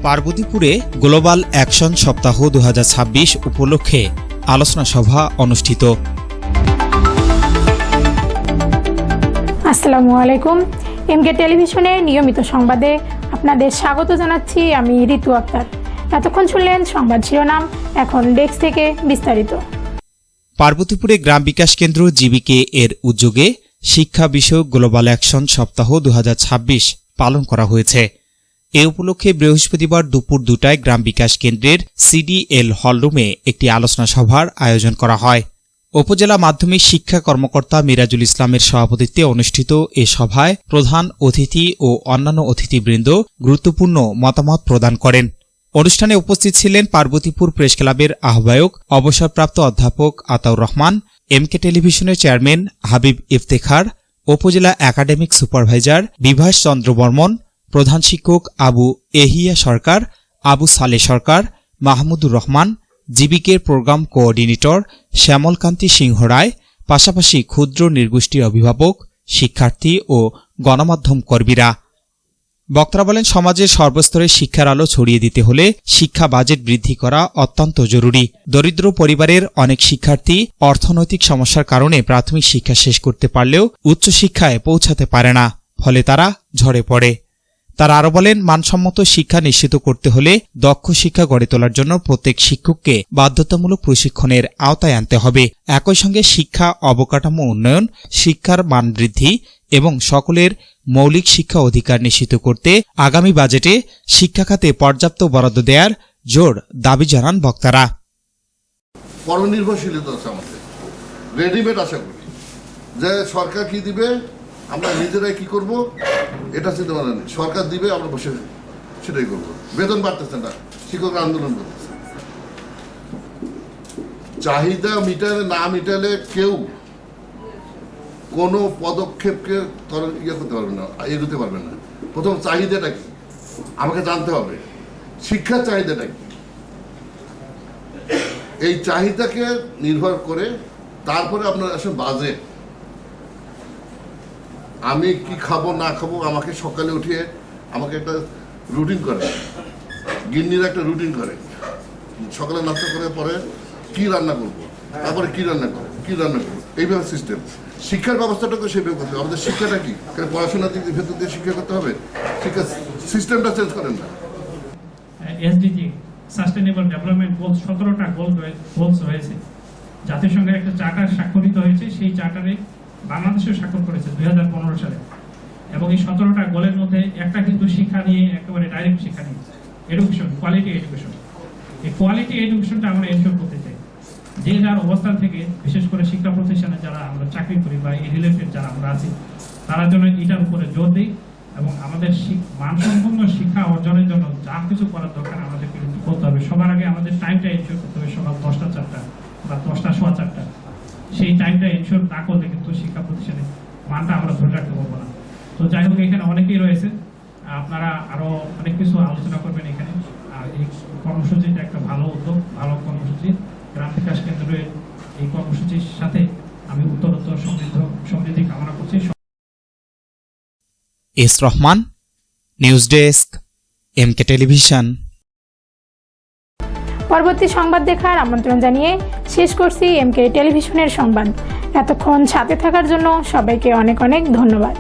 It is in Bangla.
পার্বতীপুরে গ্লোবাল অ্যাকশন সপ্তাহ 2026 উপলক্ষে আলোচনা সভা অনুষ্ঠিত। আসসালামু আলাইকুম। এমকে টেলিভিশনের নিয়মিত সংবাদে আপনাদের স্বাগত জানাচ্ছি। আমি ঋতু আক্তার। এতক্ষণ শুনলেন সংবাদ শিরোনাম, এখন ডেস্ক থেকে বিস্তারিত। পার্বতীপুরে গ্রাম বিকাশ কেন্দ্র জিবিকে এর উদ্যোগে শিক্ষা বিষয়ক গ্লোবাল অ্যাকশন সপ্তাহ 2026 পালন করা হয়েছে। এ উপলক্ষে বৃহস্পতিবার দুপুর 2টায় গ্রাম বিকাশ কেন্দ্রের সিডিএল হলরুমে একটি আলোচনা সভার আয়োজন করা হয়। উপজেলা মাধ্যমিক শিক্ষা কর্মকর্তা মিরাজুল ইসলামের সভাপতিত্বে অনুষ্ঠিত এ সভায় প্রধান অতিথি ও অন্যান্য অতিথিবৃন্দ গুরুত্বপূর্ণ মতামত প্রদান করেন। অনুষ্ঠানে উপস্থিত ছিলেন পার্বতীপুর প্রেস ক্লাবের আহ্বায়ক অবসরপ্রাপ্ত অধ্যাপক আতাউর রহমান, এমকে টেলিভিশনের চেয়ারম্যান হাবিব ইফতেখার, উপজেলা একাডেমিক সুপারভাইজার বিভাস চন্দ্র বর্মন, প্রধান শিক্ষক আবু এহিয়া সরকার, আবু সালে সরকার, মাহমুদুর রহমান, জিবিকের প্রোগ্রাম কোঅর্ডিনেটর শ্যামলকান্তি সিংহ রায়, পাশাপাশি ক্ষুদ্র নির্গোষ্ঠীর অভিভাবক, শিক্ষার্থী ও গণমাধ্যম কর্মীরা। বক্তারা বলেন, সমাজের সর্বস্তরে শিক্ষার আলো ছড়িয়ে দিতে হলে শিক্ষা বাজেট বৃদ্ধি করা অত্যন্ত জরুরি। দরিদ্র পরিবারের অনেক শিক্ষার্থী অর্থনৈতিক সমস্যার কারণে প্রাথমিক শিক্ষা শেষ করতে পারলেও উচ্চশিক্ষায় পৌঁছাতে পারে না, ফলে তারা ঝরে পড়ে। তারা আরও বলেন, মানসম্মত শিক্ষা নিশ্চিত করতে হলে দক্ষ শিক্ষা গড়ে তোলার জন্য প্রত্যেক শিক্ষককে বাধ্যতামূলক প্রশিক্ষণের আওতায় আনতে হবে। একই সঙ্গে শিক্ষা অবকাঠামো উন্নয়ন, শিক্ষার মান বৃদ্ধি এবং সকলের মৌলিক শিক্ষা অধিকার নিশ্চিত করতে আগামী বাজেটে শিক্ষা খাতে পর্যাপ্ত বরাদ্দ দেওয়ার জোর দাবি জানান বক্তারা। পরনির্ভরশীলতা আছে আমাদের, রেডিমেড আশা করি যে সরকার কি দিবে আমরা নিজেরাই কি করব এটা চিন্তা ভাবনা নেই। সরকার দিবে আমরা বসে সেটাই করবো। বেতন বাড়তেছে না, শিক্ষকরা আন্দোলন করতেছে। চাহিদা না মিটালে কেউ কোনো পদক্ষেপকে ইয়ে করতে পারবে না, এগোতে পারবে না। প্রথম চাহিদাটা কি আমাকে জানতে হবে, শিক্ষার চাহিদাটা কি। এই চাহিদাকে নির্ভর করে তারপরে আপনার আসলে বাজেট, আমি কি খাবো না খাবো, আমাকে সকালে উঠিয়ে আমাকে একটা রুটিন করে, গিন্নিরা একটা রুটিন করে, সকালে নাস্তা করে পরে কি রান্না করবো, তারপরে কি রান্না করবো, এইভাবে সিস্টেম। শিক্ষার ব্যবস্থাটাকে সেভাবে করতে হবে। আমাদের শিক্ষাটা কি পড়াশোনার দিক ভেতর দিয়ে শিক্ষা করতে হবে, শিক্ষা সিস্টেমটা চেঞ্জ করেন না। এসডিজি সাস্টেনেবল ডেভেলপমেন্ট গোলস 17টা গোলস হয়েছে। জাতিসংঘের একটা চার্টার স্বাক্ষরিত হয়েছে, সেই চার্টারে বাংলাদেশেও স্বাক্ষর করেছে 2015 সালে। এবং এই 17টা গোলের মধ্যে একটা কিন্তু শিক্ষা নিয়ে, একেবারে ডাইরেক্ট শিক্ষা নিয়ে, এডুকেশন, কোয়ালিটি এডুকেশন। এই কোয়ালিটি এডুকেশনটা আমরা এনশিওর করতে চাই। যে যার অবস্থান থেকে, বিশেষ করে শিক্ষা প্রতিষ্ঠানে যারা আমরা চাকরি করি বা এই রিলেটেড যারা আমরা আছি, তারা যেন এটার উপরে জোর দিই এবং আমাদের মানসম্পন্ন শিক্ষা অর্জনের জন্য যা কিছু করার দরকার আমাদেরকে কিন্তু করতে হবে। সবার আগে আমাদের টাইমটা এনশিওর করতে হবে, সকাল 10টা 4টা বা 10টা সোয়া 4টা। সেই টাইমটা এনশিওর না করলে কিন্তু শিক্ষা প্রতিষ্ঠানে মানটা আমরা ধরে রাখতে পারবো না। তো যাই হোক, এখানে অনেকেই রয়েছে, আপনারা আরো অনেক কিছু আলোচনা করবেন এখানে। আর এই কর্মসূচিটা একটা ভালো উদ্যোগ, ভালো কর্মসূচি। গ্রাম বিকাশ কেন্দ্রের এই কর্মসূচির সাথে আমি উত্তরোত্তর সমৃদ্ধি কামনা করছি। S Rahman, news desk, MK television. পরবর্তী সংবাদ দেখার আমন্ত্রণ জানিয়ে শেষ করছি এমকে টেলিভিশনের সংবাদ। এতক্ষণ সাথে থাকার জন্য সবাইকে অনেক অনেক ধন্যবাদ।